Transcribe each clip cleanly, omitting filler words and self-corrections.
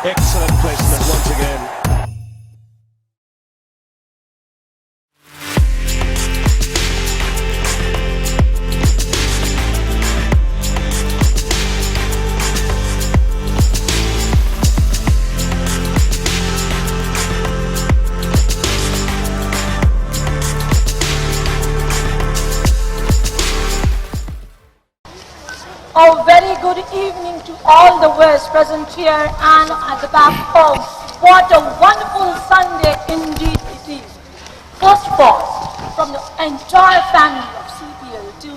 Excellent placement once again. A very good evening to all the viewers present here and at the back home. What a wonderful Sunday indeed it is. First of all, from the entire family of CPL 2016,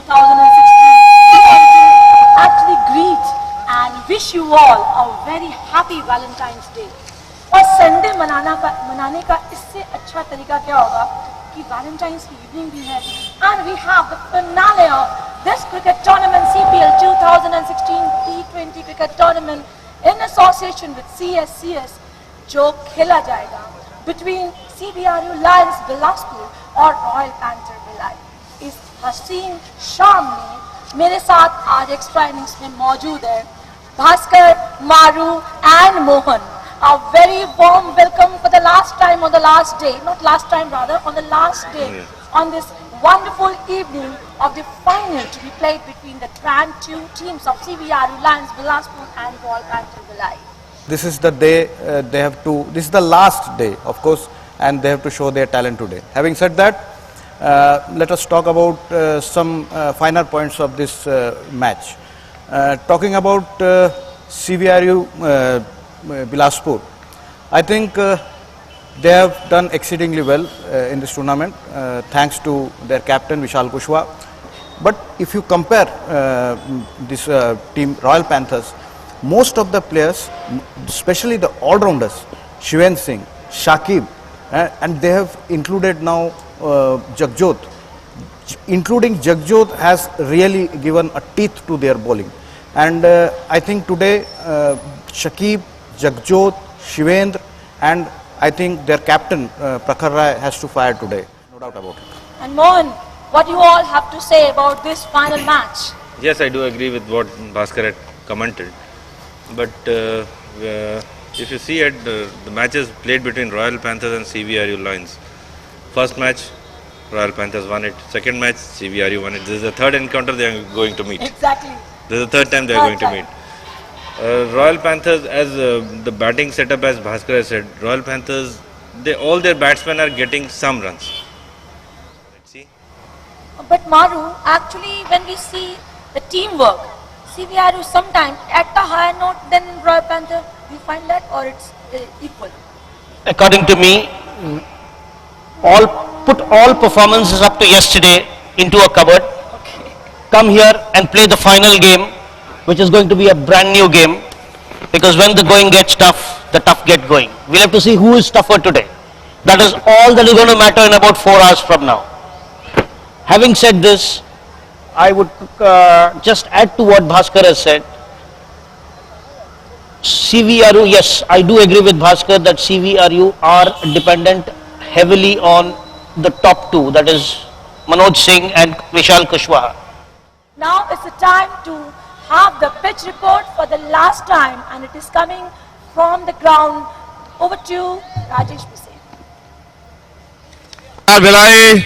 we want to actually greet and wish you all a very happy Valentine's Day. और Sunday मनाने का इससे अच्छा तरीका क्या होगा कि Valentine's की इवनिंग भी है and we have the finale of this cricket tournament CPL 2016 T20 cricket tournament in association with CSCS जो खेला जाएगा between CBRU Lions बिलासपुर और रॉयल पैंथर भिलाई। इस हसीन शाम में मेरे साथ आज एक्स्ट्रा इनिंग्स में मौजूद है भास्कर, मारू and Mohan. A very warm welcome for the last time on the last day, not last time rather, on the last day on this wonderful evening of the final to be played between the grand two teams of CBRU Lions Bilaspur and Royal Panther Bhilai. This is the day this is the last day, of course, and they have to show their talent today. Having said that, let us talk about some finer points of this match. Talking about CBRU Bilaspur, I think they have done exceedingly well in this tournament thanks to their captain Vishal Kushwaha. But if you compare this team Royal Panthers, most of the players, especially the all-rounders, Shivendra Singh, Shakib, and they have included now Jagjot. Including Jagjot has really given a teeth to their bowling. And I think today Shakib, Jagjot, Shivendra, and I think their captain Prakhar Rai has to fire today, no doubt about it. And Mohan, what do you all have to say about this final match? Yes, I do agree with what Bhaskar had commented. But if you see it, the matches played between Royal Panthers and CBRU Lions. First match, Royal Panthers won it. Second match, CBRU won it. This is the third encounter they are going to meet. Exactly. This is the third time they are going to meet. Royal Panthers, as the batting setup as Bhaskar has said, Royal Panthers, all their batsmen are getting some runs. Let's see. But Maru, actually when we see the teamwork, CBRU sometimes at the higher note than Royal Panther, do you find that, or it's equal? According to me, put all performances up to yesterday into a cupboard, come here and play the final game, which is going to be a brand new game, because when the going gets tough, the tough get going. We'll have to see who is tougher today. That is all that is going to matter in about 4 hours from now. Having said this, I would just add to what Bhaskar has said. CVRU, yes, I do agree with Bhaskar that CVRU are dependent heavily on the top two, that is Manoj Singh and Vishal Kushwaha. Now it's the time to have the pitch report for the last time, and it is coming from the ground. Over to Rajesh Bise. Bhilai,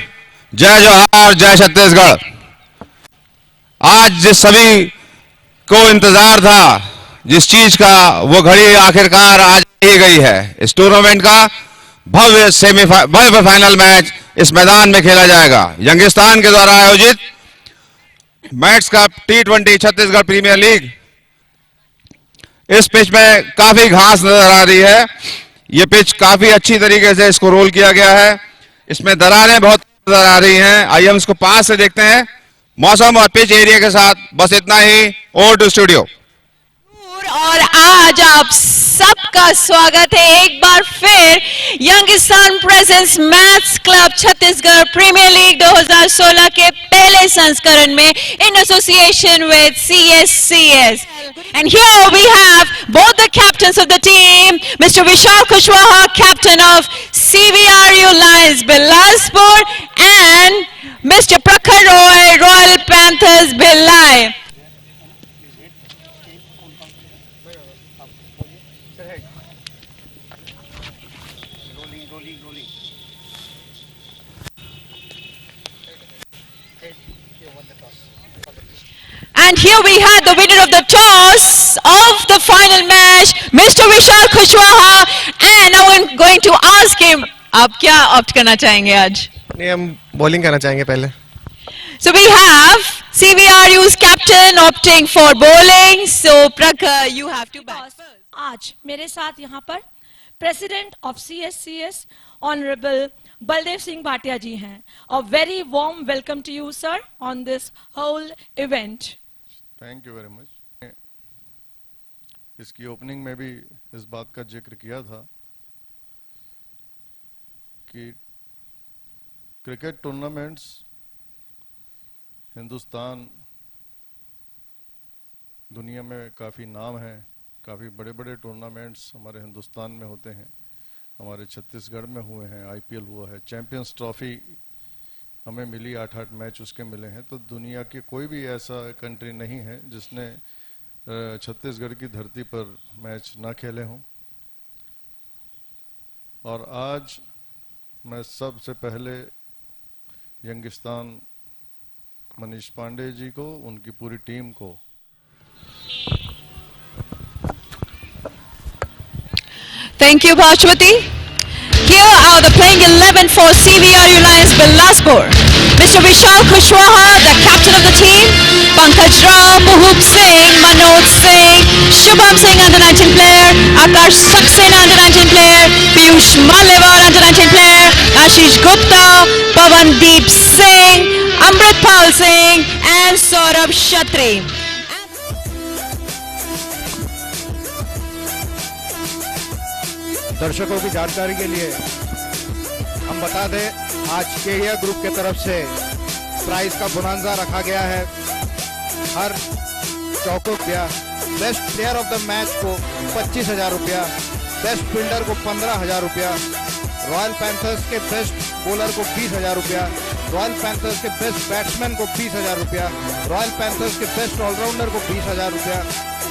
जय जोहार, जय छत्तीसगढ़। आज जिस सभी को इंतजार था, जिस चीज का, वो घड़ी आखिरकार आज ही गई है। इस टूर्नामेंट का भव्य फाइनल मैच इस मैदान में खेला जाएगा। यंगिस्तान के द्वारा आयोजित MATS cup T20 Chhattisgarh premier league. इस पिच में काफी घास नजर आ रही है। यह पिच काफी अच्छी तरीके से इसको रोल किया गया है। इसमें दरारें बहुत नजर आ रही हैं। आइए हम इसको पास से देखते हैं मौसम और पिच एरिया के साथ। बस इतना ही। Over to studio. और आज आप सबका स्वागत है एक बार फिर Youngistan presents MATS club Chhattisgarh premier league 2016 के पहले संस्करण में in association with CSCS। And here we have both the captains of the team, Mr. Vishal Kushwaha, captain of CVRU Lions Bilaspur, and Mr. Prakhar Roy, Royal Panthers Bhilai. And here we had the winner of the toss of the final match, Mr. Vishal Kushwaha, and now I'm going to ask him, आप क्या opt करना चाहेंगे आज? नहीं, हम bowling करना चाहेंगे पहले। So we have CVRU's captain opting for bowling. So Prakhar, you have to bat. आज मेरे साथ यहाँ पर president of CSCS honourable Baldev Singh Bhatia ji हैं। A very warm welcome to you, sir, on this whole event. Thank you very much. इसकी opening में भी इस बात का जिक्र किया था कि क्रिकेट टूर्नामेंट्स हिंदुस्तान दुनिया में काफ़ी नाम है। काफ़ी बड़े बड़े टूर्नामेंट्स हमारे हिंदुस्तान में होते हैं। हमारे छत्तीसगढ़ में हुए हैं, IPL हुआ है, चैंपियंस ट्रॉफी हमें मिली, 8-8 मैच उसके मिले हैं। तो दुनिया की कोई भी ऐसा कंट्री नहीं है जिसने छत्तीसगढ़ की धरती पर मैच ना खेले हों। और आज मैं सबसे पहले यंगिस्तान मनीष पांडे जी को, उनकी पूरी टीम को Thank you, Bhashwati. Here are the playing 11 for CVRU Lions Bilaspur. Mr. Vishal Kushwaha, the captain of the team. Pankaj Rao, Muhub Singh, Manoj Singh, Shubham Singh, under-19 player. Akash Saxena, under-19 player. Piyush Malewar, under-19 player. Ashish Gupta, Pavandeep Singh, Amritpal Singh, and Saurabh Shatri. दर्शकों की जानकारी के लिए हम बता दें, आज Kedia group के तरफ से प्राइज का बोनांजा रखा गया है। हर चौको दिया। Best player of the match को 25,000 रुपया, बेस्ट फील्डर को 15,000 रुपया, रॉयल पैंथर्स के बेस्ट बॉलर को 20,000 रुपया, रॉयल पैंथर्स के बेस्ट बैट्समैन को 20,000 रुपया, रॉयल पैंथर्स के बेस्ट ऑलराउंडर को 20,000 रुपया,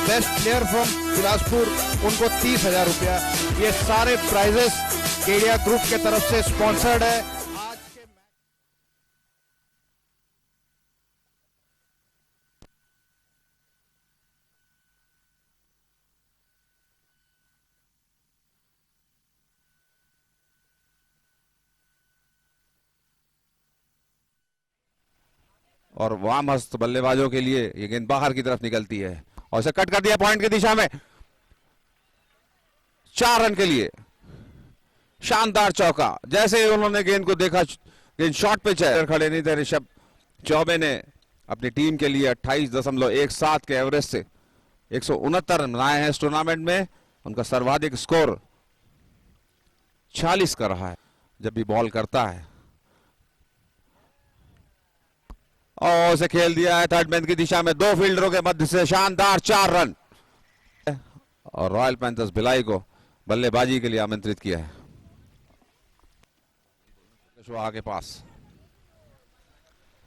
बेस्ट प्लेयर फ्रॉम बिलासपुर उनको 30,000 रुपया। ये सारे प्राइजेस केडिया ग्रुप के तरफ से स्पॉन्सर्ड है। आज के और वाम हस्त बल्लेबाजों के लिए ये गेंद बाहर की तरफ निकलती है और इसे कट कर दिया पॉइंट की दिशा में। 4 रन के लिए शानदार चौका। जैसे ही उन्होंने गेंद को देखा, गेंद शॉर्ट पिच है, खड़े नहीं थे। ऋषभ चौबे ने अपनी टीम के लिए 28.17 के एवरेज से 169 रन बनाए हैं इस टूर्नामेंट में। उनका सर्वाधिक स्कोर 46 का रहा है जब भी बॉल करता है। और उसे खेल दिया है थर्ड मैन की दिशा में, 2 फील्डरों के मध्य से शानदार 4 रन। और रॉयल पैंथर्स भिलाई को बल्लेबाजी के लिए आमंत्रित किया है। कुशवाहा के पास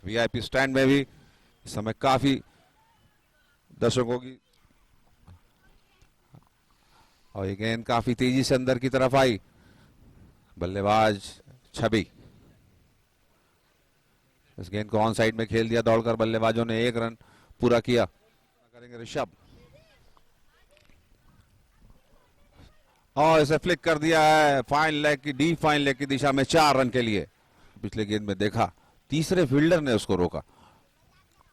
VIP स्टैंड में भी इस समय काफी दर्शकों की, और ये गेंद काफी तेजी से अंदर की तरफ आई। बल्लेबाज छवि इस गेंद को ऑन साइड में खेल दिया दौड़कर। बल्लेबाजों ने 1 रन पूरा किया। करेंगे ऋषभ और इसे फ्लिक कर दिया है फाइन लेग की, डीप फाइन लेग की दिशा में 4 रन के लिए। पिछले गेंद में देखा, तीसरे फील्डर ने उसको रोका।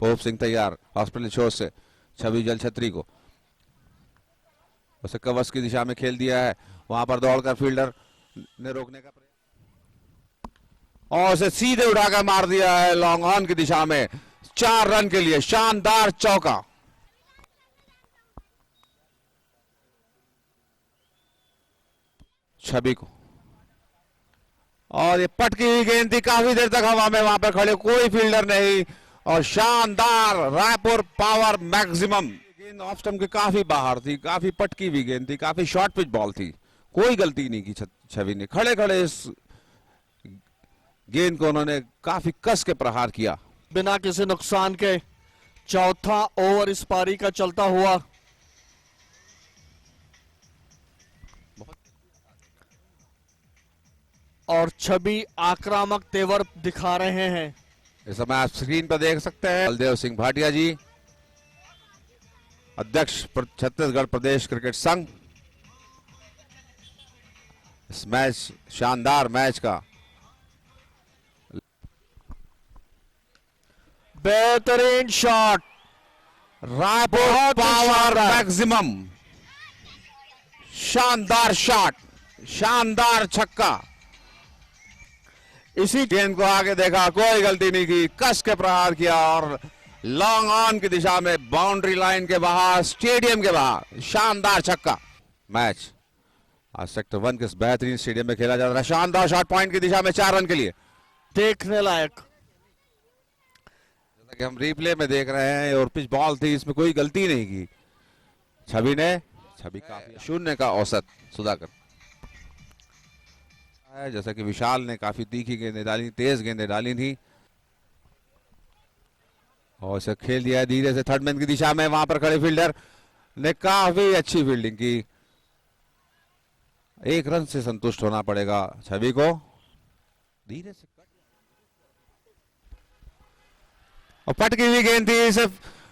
पोप सिंह तैयार हॉस्पिटल शोर से, छवि जल छत्री को उसे कवर्स की दिशा में खेल दिया है, वहां पर दौड़कर फील्डर ने रोकने का प्रयास और उसे सीधे उठाकर मार दिया है लॉन्ग ऑन की दिशा में। 4 रन के लिए शानदार चौका। छवि को, और ये पटकी हुई गेंद थी, काफी देर तक हवा में वहां पर खड़े कोई फील्डर नहीं, और शानदार रायपुर पावर मैक्सिमम। गेंद ऑफ स्टंप के काफी बाहर थी, काफी पटकी हुई गेंद थी, काफी शॉर्ट पिच बॉल थी, कोई गलती नहीं की छवि ने। खड़े खड़े इस गेंद को उन्होंने काफी कस के प्रहार किया। बिना किसी नुकसान के चौथा ओवर इस पारी का चलता हुआ। और छवि आक्रामक तेवर दिखा रहे हैं। इस समय आप स्क्रीन पर देख सकते हैं बलदेव सिंह भाटिया जी, अध्यक्ष छत्तीसगढ़ प्रदेश क्रिकेट संघ। इस मैच, शानदार मैच का बेहतरीन शॉट, रायपुर पावर मैक्सिमम, शानदार शॉट, शानदार छक्का। इसी गेंद को आगे देखा, कोई गलती नहीं की, कस के प्रहार किया और लॉन्ग ऑन की दिशा में बाउंड्री लाइन के बाहर, स्टेडियम के बाहर शानदार छक्का। मैच आज सेक्टर 1 के इस बेहतरीन स्टेडियम में खेला जा रहा है। शानदार शॉट पॉइंट की दिशा में 4 रन के लिए, देखने लायक। जैसा कि हम रिप्ले में देख रहे हैं, और पिच बॉल थी, इसमें कोई गलती नहीं की छवि काफी 0 का औसत सुधाकर। जैसा कि विशाल ने काफी तीखी गेंदें डाली, तेज गेंदें डाली थी, और इसे खेल दिया धीरे से थर्ड मैन की दिशा में। वहां पर खड़े फील्डर ने काफी अच्छी फील्डिंग की। 1 रन से संतुष्ट होना पड़ेगा छवि को। धीरे से और पटकी हुई गेंद थी, इसे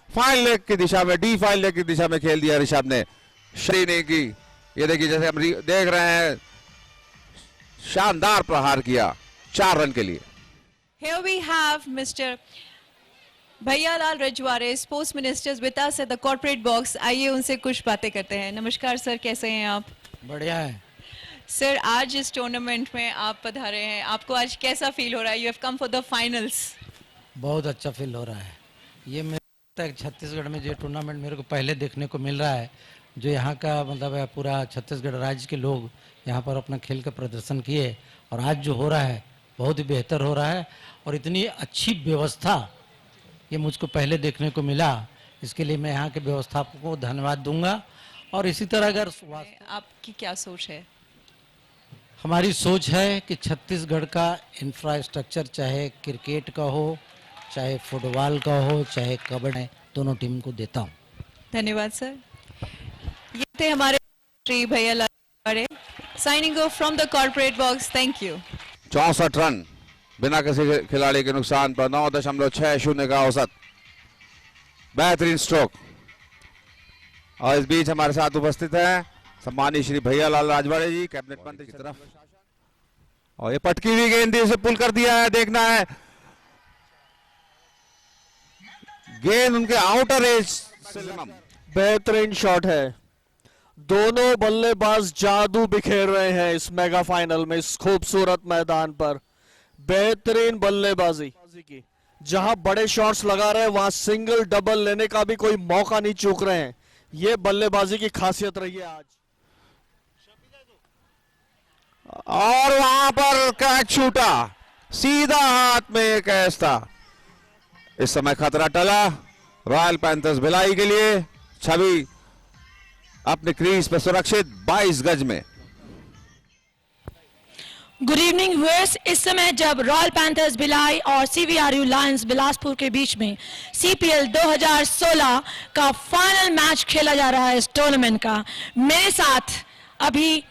फाइन लेग की दिशा में, डी फाइन लेग की दिशा में खेल दिया ऋषभ ने, शरी नहीं की। ये देखिए, जैसे हम देख रहे हैं, शानदार प्रहार किया 4 रन के लिए। Here we have Mr. Bhaiyalal Rajwade, sports ministers with us at the corporate box. आइए उनसे कुछ बातें करते हैं। नमस्कार सर, कैसे हैं आप? बढ़िया है सर, आज इस टूर्नामेंट में आप पधारे हैं, आपको आज कैसा फील हो रहा है? You have come for the finals. बहुत अच्छा फील हो रहा है। ये मेरे छत्तीसगढ़ में जो टूर्नामेंट मेरे को पहले देखने को मिल रहा है, जो यहाँ का मतलब है पूरा छत्तीसगढ़ राज्य के लोग यहाँ पर अपना खेल का प्रदर्शन किए, और आज जो हो रहा है बहुत ही बेहतर हो रहा है, और इतनी अच्छी व्यवस्था ये मुझको पहले देखने को मिला। इसके लिए मैं यहाँ के व्यवस्थापकों को धन्यवाद दूंगा। और इसी तरह अगर आपकी क्या सोच है? हमारी सोच है कि छत्तीसगढ़ का इंफ्रास्ट्रक्चर, चाहे क्रिकेट का हो, चाहे फुटबॉल का हो, चाहे कबड्डी, दोनों टीम को देता हूँ। धन्यवाद सर। ये थे हमारे Shri Bhaiyalal signing off from the corporate box. Thank you. 64 run बिना किसी खिलाड़ी के नुकसान पर, 9.60 का औसत, बेहतरीन स्ट्रोक। और इस बीच हमारे साथ उपस्थित हैं सम्मानित श्री भैयालाल रजवाड़े जी, कैबिनेट मंत्री की तरफ। और ये पटकी हुई गेंद थी, उसे पुल कर दिया है, देखना है गेंद उनके आउटर एज से। बेहतरीन शॉट है। दोनों बल्लेबाज जादू बिखेर रहे हैं इस मेगा फाइनल में, इस खूबसूरत मैदान पर। बेहतरीन बल्लेबाजी की, जहां बड़े शॉट्स लगा रहे हैं वहां सिंगल डबल लेने का भी कोई मौका नहीं चूक रहे हैं। ये बल्लेबाजी की खासियत रही है आज। और वहां पर कैच छूटा, सीधा हाथ में एक कैच था। इस समय खतरा टला रॉयल पैंथर्स भिलाई के लिए। छवि अपने क्रीज पर सुरक्षित 22 गज में। Good evening viewers. इस समय जब रॉयल पैंथर्स भिलाई और सीवीआरयू लायंस बिलासपुर के बीच में सीपीएल 2016 का फाइनल मैच खेला जा रहा है इस टूर्नामेंट का, मेरे साथ अभी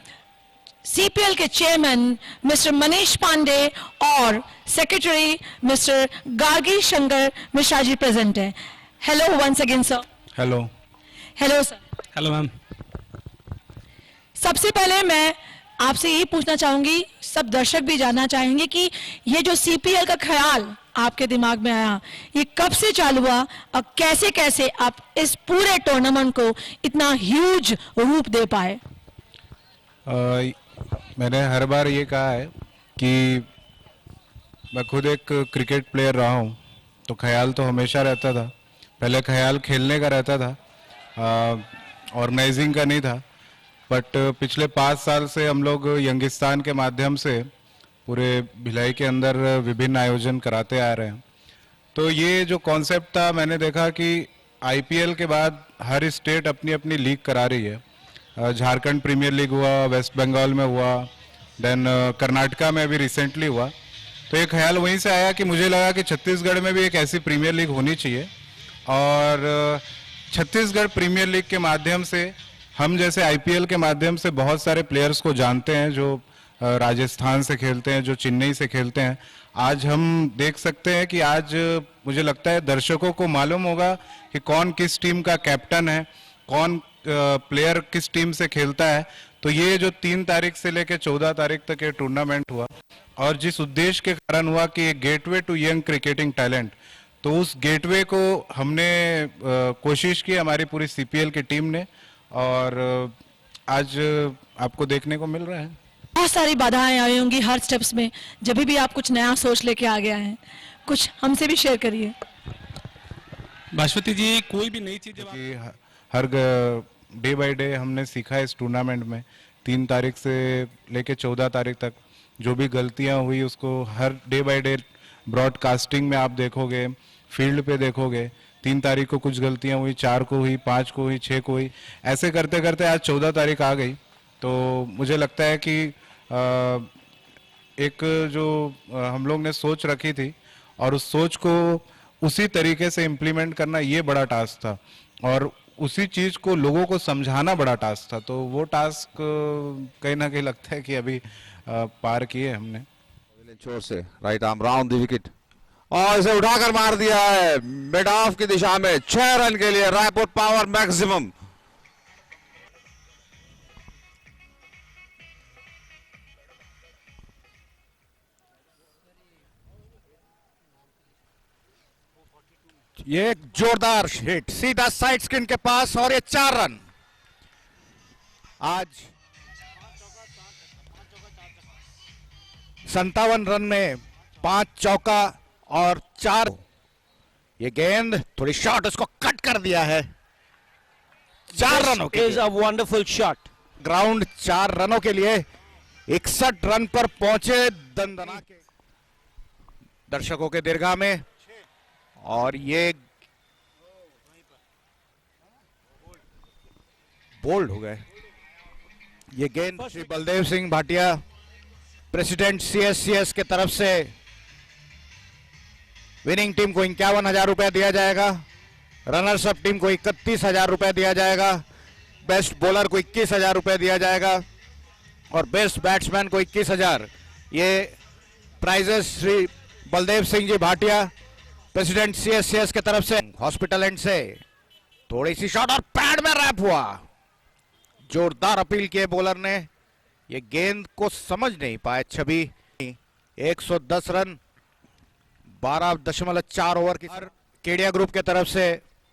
सीपीएल के चेयरमैन मिस्टर मनीष पांडे और secretary mister Gargi Shankar Mishra ji present हैं। Hello once again sir. Hello. Hello sir. Hello ma'am. सबसे पहले मैं आपसे यही पूछना चाहूंगी, सब दर्शक भी जानना चाहेंगे कि ये जो सीपीएल का ख्याल आपके दिमाग में आया, ये कब से चालू हुआ और कैसे कैसे आप इस पूरे टूर्नामेंट को इतना ह्यूज रूप दे पाए? मैंने हर बार ये कहा है कि मैं खुद एक क्रिकेट प्लेयर रहा हूँ, तो ख्याल तो हमेशा रहता था। पहले ख्याल खेलने का रहता था, ऑर्गेनाइजिंग का नहीं था। बट पिछले 5 साल से हम लोग यंगिस्तान के माध्यम से पूरे भिलाई के अंदर विभिन्न आयोजन कराते आ रहे हैं। तो ये जो कॉन्सेप्ट था, मैंने देखा कि आईपीएल के बाद हर स्टेट अपनी अपनी लीग करा रही है। झारखंड प्रीमियर लीग हुआ, वेस्ट बंगाल में हुआ, देन कर्नाटका में अभी रिसेंटली हुआ। तो ये ख्याल वहीं से आया कि मुझे लगा कि छत्तीसगढ़ में भी एक ऐसी प्रीमियर लीग होनी चाहिए, और छत्तीसगढ़ प्रीमियर लीग के माध्यम से हम जैसे आईपीएल के माध्यम से बहुत सारे प्लेयर्स को जानते हैं जो राजस्थान से खेलते हैं, जो चेन्नई से खेलते हैं। आज हम देख सकते हैं कि आज मुझे लगता है दर्शकों को मालूम होगा कि कौन किस टीम का कैप्टन है, कौन प्लेयर किस टीम से खेलता है। तो ये जो 3 तारीख से लेकर 14 तारीख तक ये टूर्नामेंट हुआ, और जिस उद्देश्य के कारण हुआ कि gateway to young cricketing talent, तो उस गेटवे को हमने कोशिश की हमारी पूरी सीपीएल की टीम ने, और आज आपको देखने को मिल रहा है। बहुत सारी बाधाएं आई होंगी हर स्टेप्स में, जब भी आप कुछ नया सोच लेके आ गया है, कुछ हमसे भी शेयर करिए। बासमती जी, कोई भी नई चीज हर डे बाय डे हमने सीखा इस टूर्नामेंट में। 3 तारीख से लेके 14 तारीख तक जो भी गलतियां हुई उसको हर डे बाय डे ब्रॉडकास्टिंग में आप देखोगे, फील्ड पे देखोगे। 3 तारीख को कुछ गलतियां हुई, 4 को हुई, 5 को हुई, 6 को हुई, ऐसे करते करते आज 14 तारीख आ गई। तो मुझे लगता है कि एक जो हम लोग ने सोच रखी थी और उस सोच को उसी तरीके से इम्प्लीमेंट करना, ये बड़ा टास्क था, और उसी चीज को लोगों को समझाना बड़ा टास्क था। तो वो टास्क कहीं ना कहीं लगता है कि अभी पार किए हमने। छोर से right arm round the wicket, और इसे उठाकर मार दिया है मिड ऑफ की दिशा में। 6 रन के लिए रायपुर पावर मैक्सिमम। ये एक जोरदार हिट सीधा साइड स्किन के पास, और ये 4 रन। आज 57 रन में 5 चौका और 4। ये गेंद थोड़ी शॉट, उसको कट कर दिया है। 4 रनों के लिए वंडरफुल शॉट। ग्राउंड 4 रनों के लिए 61 रन पर पहुंचे दंदना के दर्शकों के दीर्घा में, और ये बोल्ड हो गए। ये गेंद श्री बलदेव सिंह भाटिया, प्रेसिडेंट सीएससीएस के तरफ से विनिंग टीम को 51,000 रुपए दिया जाएगा, रनर्स अप टीम को 31,000 रुपए दिया जाएगा, बेस्ट बॉलर को 21,000 रुपए दिया जाएगा, और बेस्ट बैट्समैन को 21,000। ये prices Shri Baldev Singh ji Bhatia, president CSCS के तरफ से। हॉस्पिटल एंड से थोड़ी सी शॉट और पैड में रैप हुआ। जोरदार अपील किए बॉलर ने, ये गेंद को समझ नहीं पाए छवि। 110 रन 12.4 ओवर की। केडिया ग्रुप के तरफ से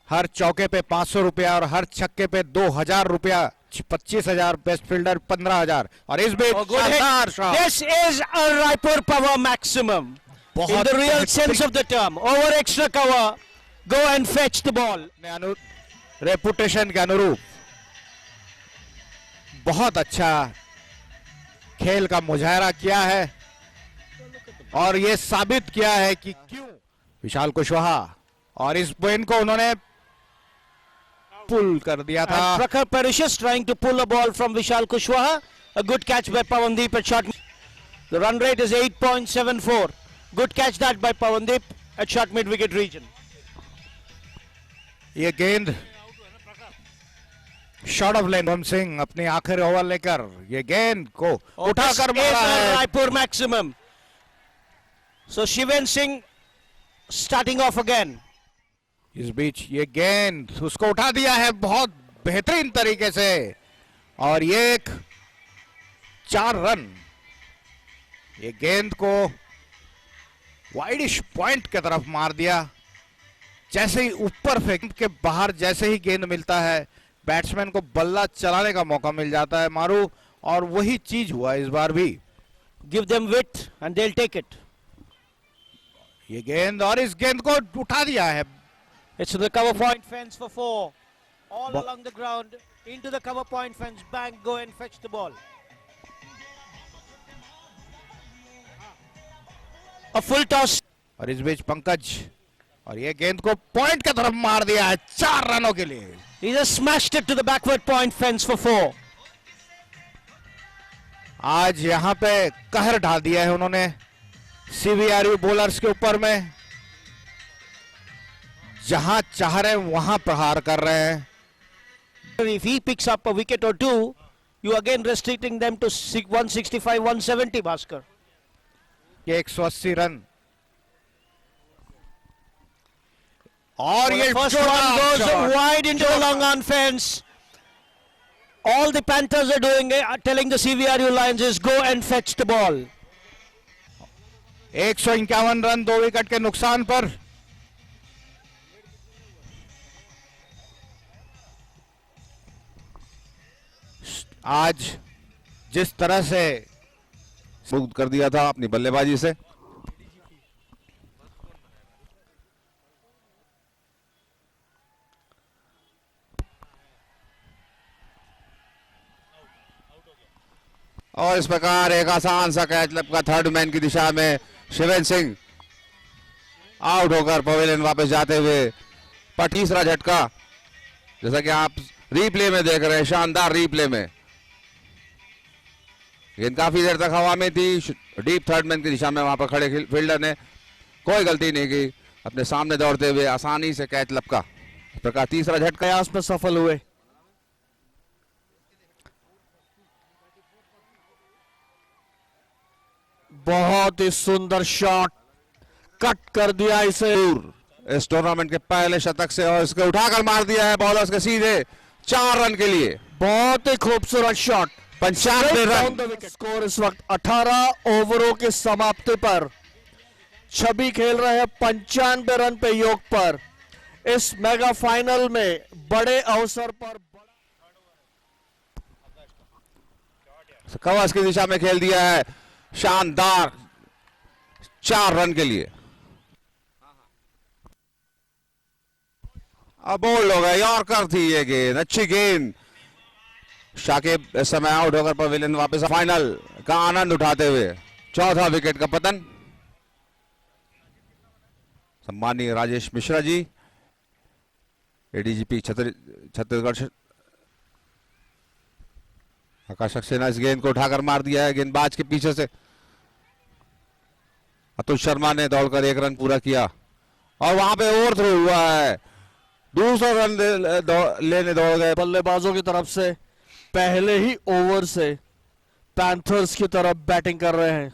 हर चौके पे 500 रुपया और हर छक्के पे 2,000 रुपया, 25,000, बेस्ट फील्डर 15,000। और इस बीच this is a Raipur power maximum in the real sense of the term. Over extra cover, go and fetch the ball. Reputation के अनुरूप बहुत अच्छा खेल का मुजाहरा किया है, और ये साबित किया है कि क्यों विशाल कुशवाहा, और इस पॉइंट को उन्होंने पुल कर दिया था। Prakhar Parishas trying to pull a ball from Vishal Kushwaha. A good catch by Pawandeep at short. The run rate is 8.74. Good catch that by Pawandeep at short mid wicket region. ये गेंद shot of लेन, रमन सिंह अपनी आखिरी over लेकर ये गेंद को उठाकर मारा है। Raipur maximum. So Shiven Singh starting off again. इस बीच ये गेंद उसको उठा दिया है बहुत बेहतरीन तरीके से, और ये एक 4 रन। ये गेंद को वाइडिश पॉइंट की तरफ मार दिया। जैसे ही ऊपर फेंक के बाहर जैसे ही गेंद मिलता है, बैट्समैन को बल्ला चलाने का मौका मिल जाता है मारू, और वही चीज हुआ इस बार भी। Give them width and they'll take it. ये गेंद, और इस गेंद को उठा दिया है। It's the cover point fence for 4. All along the ground, into the cover point fence, bang, go and fetch the ball. A full toss. और इस बीच पंकज, और ये गेंद को पॉइंट की तरफ मार दिया है 4 रनों के लिए। He just smashed it to the backward point fence for 4. आज यहां पे कहर ढा दिया है उन्होंने सीबीआरयू बॉलर्स के ऊपर में। जहां चाह रहे वहां प्रहार कर रहे हैं। If he picks up a wicket or two, you again restricting them to 165, 170, Bhaskar. ये 180 रन, और ये first one goes wide into the long on fence. All the Panthers are doing, telling the CVRU Lions is go and fetch the ball. 151 run 2 wicket के नुकसान पर। आज जिस तरह से मुक्त कर दिया था अपनी बल्लेबाजी से, और इस प्रकार एक आसान सा कैच लपका थर्ड मैन की दिशा में। शिवेंद्र सिंह आउट होकर पवेलियन वापस जाते हुए। पर तीसरा झटका, जैसा कि आप रीप्ले में देख रहे हैं, शानदार रीप्ले में गेंद काफी देर तक हवा में थी, डीप थर्ड मैन की दिशा में। वहां पर खड़े फील्डर ने कोई गलती नहीं की, अपने सामने दौड़ते हुए आसानी से कैच लपका। इस प्रकार तीसरा झटका प्रयास में सफल हुए। बहुत ही सुंदर शॉट, कट कर दिया इसे इस टूर्नामेंट के पहले शतक से, और इसको उठाकर मार दिया है बॉलर्स के सीधे 4 रन के लिए। बहुत ही खूबसूरत शॉट, 95 रन। स्कोर इस वक्त 18 ओवरों की समाप्ति पर छवि खेल रहे हैं 95 रन पे योग पर। इस मेगा फाइनल में बड़े अवसर पर कवच की दिशा में खेल दिया है, शानदार 4 रन के लिए। अब बोल्ड हो गया, यॉर्कर थी ये गेंद, अच्छी गेंद। शाकिब इस समय आउट होकर पवेलियन वापस फाइनल का आनंद उठाते हुए। चौथा विकेट का पतन। सम्मानीय राजेश मिश्रा जी, एडीजीपी छत्तीसगढ़ आकाश सक्सेना इस गेंद को उठाकर मार दिया है गेंदबाज के पीछे से। अतुल शर्मा ने दौड़कर 1 रन पूरा किया, और वहां पे ओवर थ्रो हुआ है, दूसरा रन लेने दौड़ गए बल्लेबाजों की तरफ से। पहले ही ओवर से पैंथर्स की तरफ बैटिंग कर रहे हैं।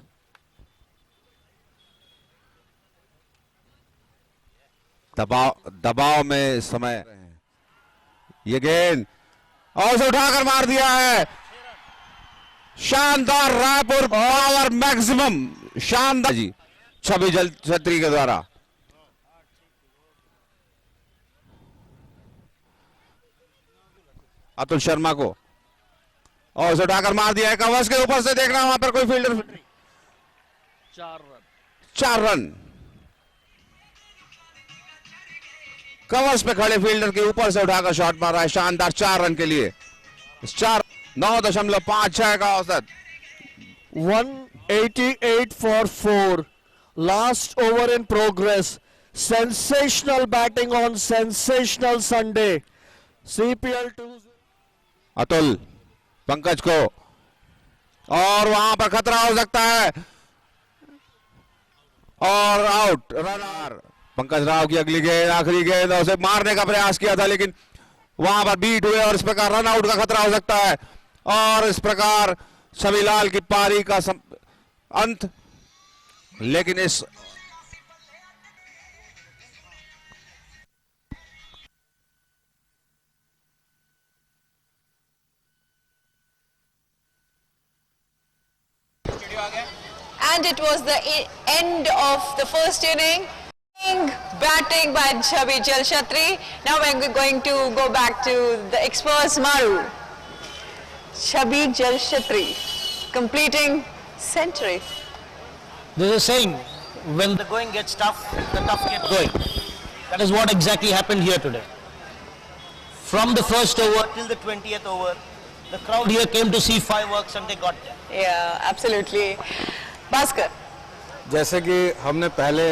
दबाव में इस समय ये गेंद, और उसे उठाकर मार दिया है। शानदार रायपुर पावर मैक्सिमम, शानदार जी, छवि जल छत्री के द्वारा। अतुल शर्मा को, और उसे उठाकर मार दिया है कवच के ऊपर से। देखना वहां पर कोई फील्डर। 4 रन कवच पे खड़े फील्डर के ऊपर से उठाकर शॉट मारा है, शानदार 4 रन के लिए। 9.56 का औसत। 188 for 4. Last over in progress. Sensational batting on sensational Sunday. CPL 2. Atul Pankaj को, और वहां पर खतरा हो सकता है, और आउट। रनर पंकज राव की अगली गेंद, आखिरी गेंद, उसे मारने का प्रयास किया था लेकिन वहां पर बीट हुए, और इस प्रकार रन आउट का खतरा हो सकता है। और इस प्रकार छविलाल की पारी का अंत। लेकिन इस And it was the end of the first inning. Batting by Chhabi Jalshatri. Now we're going to go back to the experts. Maru. Chhabi Jalshatri completing century. There's a saying, when the going gets tough, the tough get going. That is what exactly happened here today. From the first over till the 20th over, the crowd here came to see fireworks and they got there. Yeah, absolutely. Bhaskar. जैसे कि हमने पहले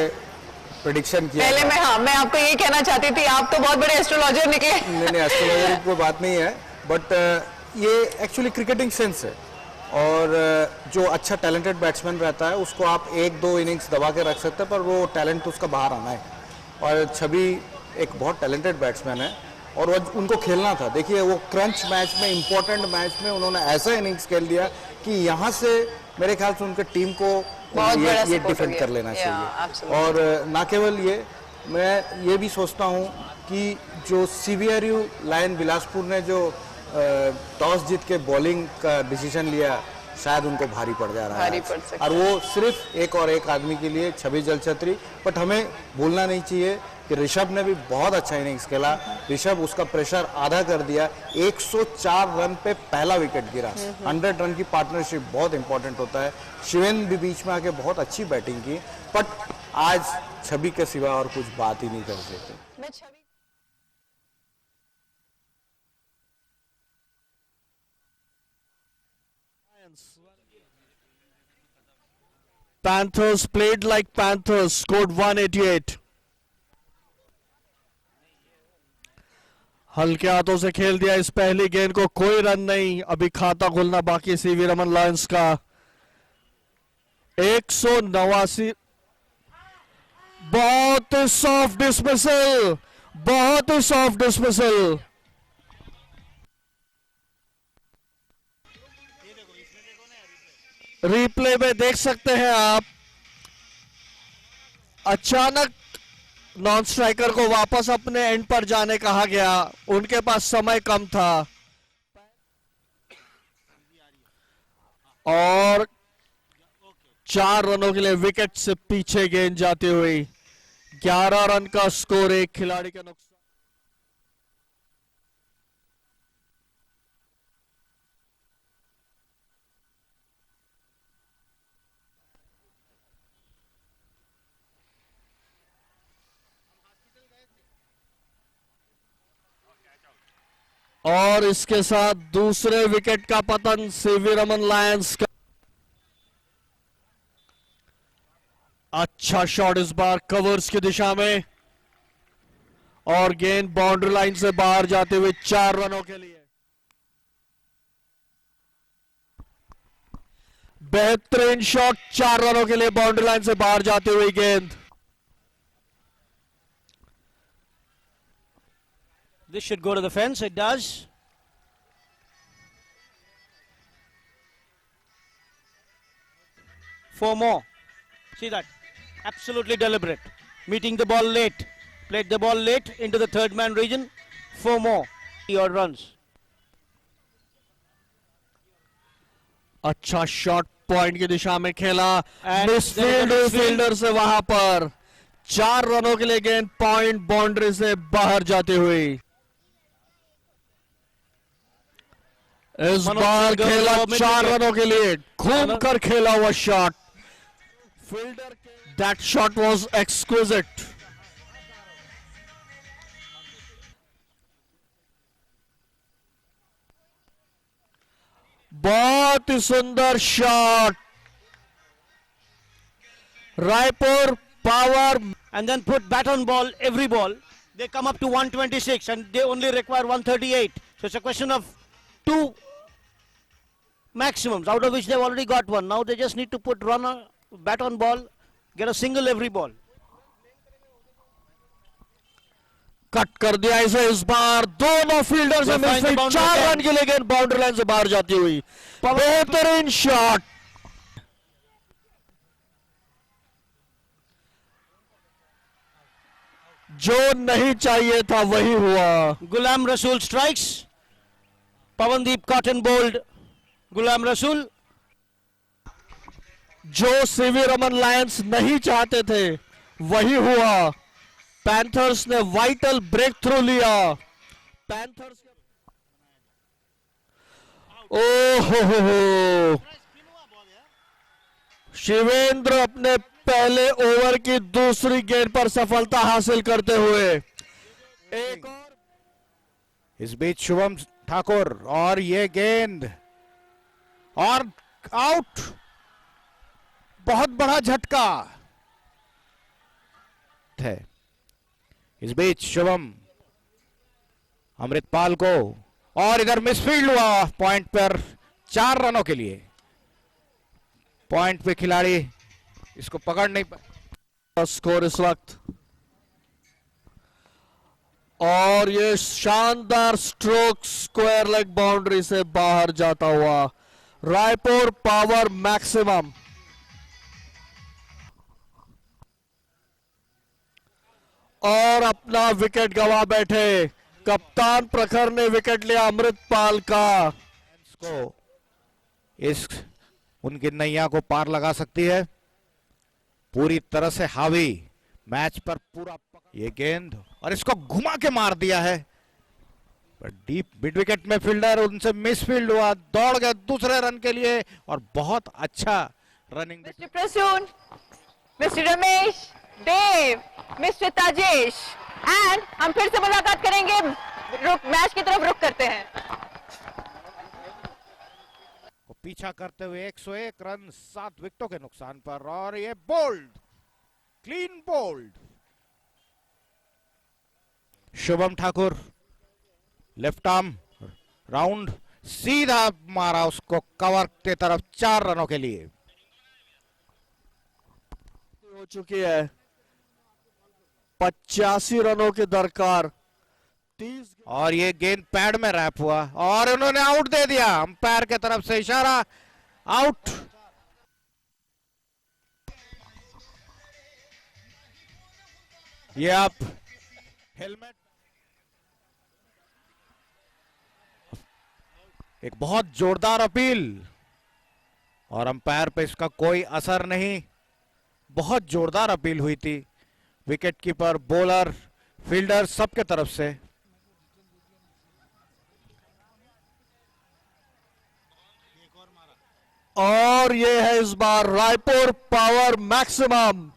prediction किया पहले मैं आपको ये कहना चाहती थी, आप तो बहुत बड़े एस्ट्रोलॉजर निकले। नहीं एस्ट्रोलॉजर की कोई बात नहीं है, बट ये एक्चुअली क्रिकेटिंग सेंस है और जो अच्छा टैलेंटेड बैट्समैन रहता है उसको आप 1-2 इनिंग्स दबा के रख सकते हैं, पर वो टैलेंट उसका बाहर आना है। और छवि एक बहुत टैलेंटेड बैट्समैन है और वो उनको खेलना था। देखिए वो क्रंच मैच में, इम्पोर्टेंट मैच में उन्होंने ऐसा इनिंग्स खेल दिया कि यहाँ से मेरे ख्याल से उनके टीम को ये डिफेंड कर लेना चाहिए। और ना केवल ये, मैं ये भी सोचता हूँ कि जो CBRU लायन बिलासपुर ने जो टॉस जीत के बॉलिंग का डिसीजन लिया, शायद उनको भारी पड़ जा रहा है और वो सिर्फ एक और एक आदमी के लिए, छवि जलछत्री। बट हमें भूलना नहीं चाहिए कि ऋषभ ने भी बहुत अच्छा इनिंग्स खेला। ऋषभ उसका प्रेशर आधा कर दिया, 104 रन पे पहला विकेट गिरा। 100 रन की पार्टनरशिप बहुत इंपॉर्टेंट होता है। शिवेन भी बीच में आके बहुत अच्छी बैटिंग की, बट आज छवि के सिवा और कुछ बात ही नहीं कर सकते। Panthers played like Panthers, scored 188. हल्के हाथों से खेल दिया इस पहली गेंद को, कोई रन नहीं। अभी खाता खुलना बाकी सीवी रमन लायंस का। 189, बहुत ही सॉफ्ट डिसमिसल, बहुत ही सॉफ्ट डिसमिसल। रिप्ले में देख सकते हैं आप, अचानक नॉन स्ट्राइकर को वापस अपने एंड पर जाने कहा गया, उनके पास समय कम था और 4 रनों के लिए विकेट से पीछे गेंद जाती हुई। 11 रन का स्कोर, एक खिलाड़ी का नुकसान। और इसके साथ दूसरे विकेट का पतन सीवी रमन लायंस का। अच्छा शॉट इस बार कवर्स की दिशा में और गेंद बाउंड्री लाइन से बाहर जाते हुए 4 रनों के लिए। बेहतरीन शॉट, 4 रनों के लिए बाउंड्री लाइन से बाहर जाती हुई गेंद। This should go to the fence. It does. Four more. See that? Absolutely deliberate. Meeting the ball late. Played the ball late into the third man region. 4 more. Your runs. अच्छा shot point की दिशा में खेला, misfield fielder से वहां पर 4 रनों के लिए गेंद पॉइंट बाउंड्री से बाहर जाती हुई। इस बार खेला 4 रनों के लिए, घूम कर खेला हुआ shot. Fielder, that shot was exquisite. बहुत ही सुंदर shot. Raipur power, and then put bat on ball every ball. They come up to 126 and they only require 138. So it's a question of 2 maximums, out of which they've already got 1. Now they just need to put runner, bat on ball, get a single every ball. Cut कर दिया इसे इस बार, दोनों fielder से misfield, 4 run के लिए गेंद boundary line से बाहर जाती हुई। बेहतरीन शॉट। जो नहीं चाहिए था वही हुआ। Ghulam Rasool strikes. Pawandeep caught and bowled Ghulam Rasool. जो सीवी रमन लायंस नहीं चाहते थे वही हुआ। पैंथर्स ने वाइटल ब्रेक थ्रू लिया। पैंथर्स हो शिवेंद्र अपने पहले ओवर की दूसरी गेंद पर सफलता हासिल करते हुए एक और। इस बीच शुभम ठाकुर और ये गेंद और आउट। बहुत बड़ा झटका है। इस बीच शुभम अमृतपाल को और इधर मिसफील्ड हुआ पॉइंट पर 4 रनों के लिए। पॉइंट पे खिलाड़ी इसको पकड़ नहीं पा। स्कोर इस वक्त और ये शानदार स्ट्रोक स्क्वायर लेग बाउंड्री से बाहर जाता हुआ। रायपुर पावर मैक्सिमम और अपना विकेट गवा बैठे। कप्तान प्रखर ने विकेट लिया अमृतपाल का। को इस उनकी नैया को पार लगा सकती है। पूरी तरह से हावी मैच पर पूरा ये गेंद और इसको घुमा के मार दिया है। पर डीप मिड विकेट में फील्डर उनसे मिसफील्ड हुआ। दौड़ गए दूसरे रन के लिए और बहुत अच्छा running. Mister Prasoon, mister Ramesh, Dev, mister Tajesh and हम फिर से मुलाकात करेंगे। मैच की तरफ रुख करते हैं। पीछा करते हुए 101 रन 7 विकेटों के नुकसान पर और ये bowled, clean bowled. Shubham Thakur left arm round सीधा मारा उसको कवर के तरफ 4 रनों के लिए। हो चुकी है 85 रनों की दरकार। 30 और ये गेंद पैड में रैप हुआ और उन्होंने आउट दे दिया। अंपायर के तरफ से इशारा, आउट। ये आप हेलमेट एक बहुत जोरदार अपील और अंपायर पे इसका कोई असर नहीं। बहुत जोरदार अपील हुई थी विकेट कीपर, बॉलर, फील्डर सबके तरफ से। और ये है इस बार रायपुर पावर मैक्सिमम।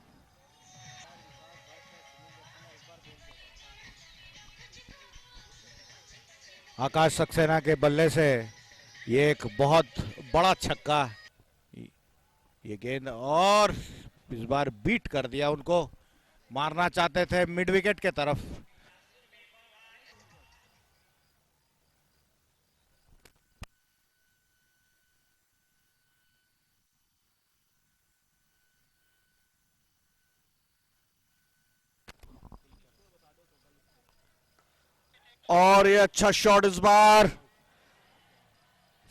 आकाश सक्सेना के बल्ले से ये एक बहुत बड़ा छक्का। ये गेंद और इस बार बीट कर दिया। उनको मारना चाहते थे मिड विकेट के तरफ। और ये अच्छा शॉट इस बार।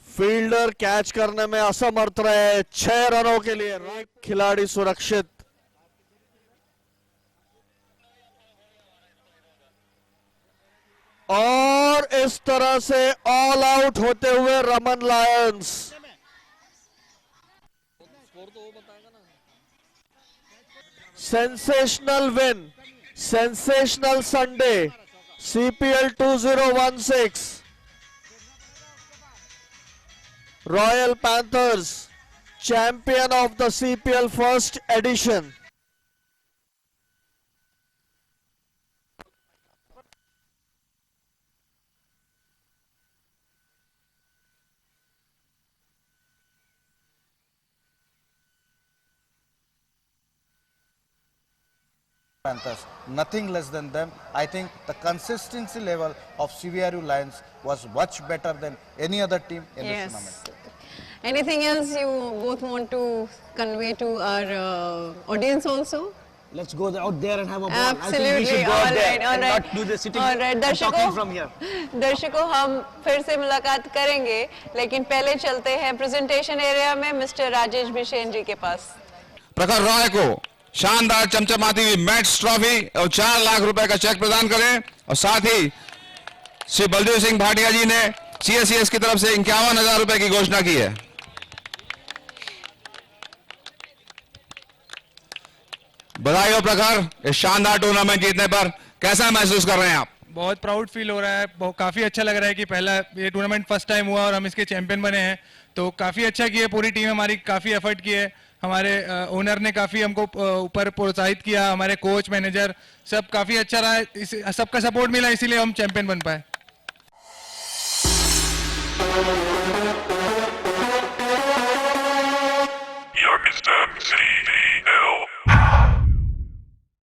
फील्डर कैच करने में असमर्थ रहे। 6 रनों के लिए खिलाड़ी सुरक्षित। और इस तरह से ऑल आउट होते हुए Raman Lions. Sensational win, sensational Sunday, CPL 2016 Royal Panthers champion of the CPL first edition। Panthers, nothing less than them. I think the consistency level of CVRU Lions was much better than any other team in this tournament. Anything else you both want to convey to our audience also? Let's go out there and have a ball. Absolutely. I think we should go All out there right, all and right. not do the sitting All right. and talking from here. दर्शकों हम फिर से मुलाकात करेंगे, लेकिन पहले चलते हैं प्रेजेंटेशन एरिया में मिस्टर राजेश बिशेन जी के पास। प्रखर रॉय को शानदार चमचमाती हुई मैच ट्रॉफी और 4 लाख रुपए का चेक प्रदान करें और साथ ही श्री बलदेव सिंह भाटिया जी ने CSCS की तरफ से 51,000 रुपए की घोषणा की है। बधाई हो प्रखर, इस शानदार टूर्नामेंट जीतने पर कैसा महसूस कर रहे हैं आप? बहुत प्राउड फील हो रहा है, काफ़ी अच्छा लग रहा है कि पहला ये टूर्नामेंट फर्स्ट टाइम हुआ और हम इसके चैंपियन बने हैं, तो काफ़ी अच्छा किया, पूरी टीम हमारी काफ़ी एफर्ट की है, हमारे ओनर ने काफ़ी हमको ऊपर प्रोत्साहित किया, हमारे कोच मैनेजर सब काफ़ी अच्छा रहा, सबका सपोर्ट मिला, इसीलिए हम चैंपियन बन पाए।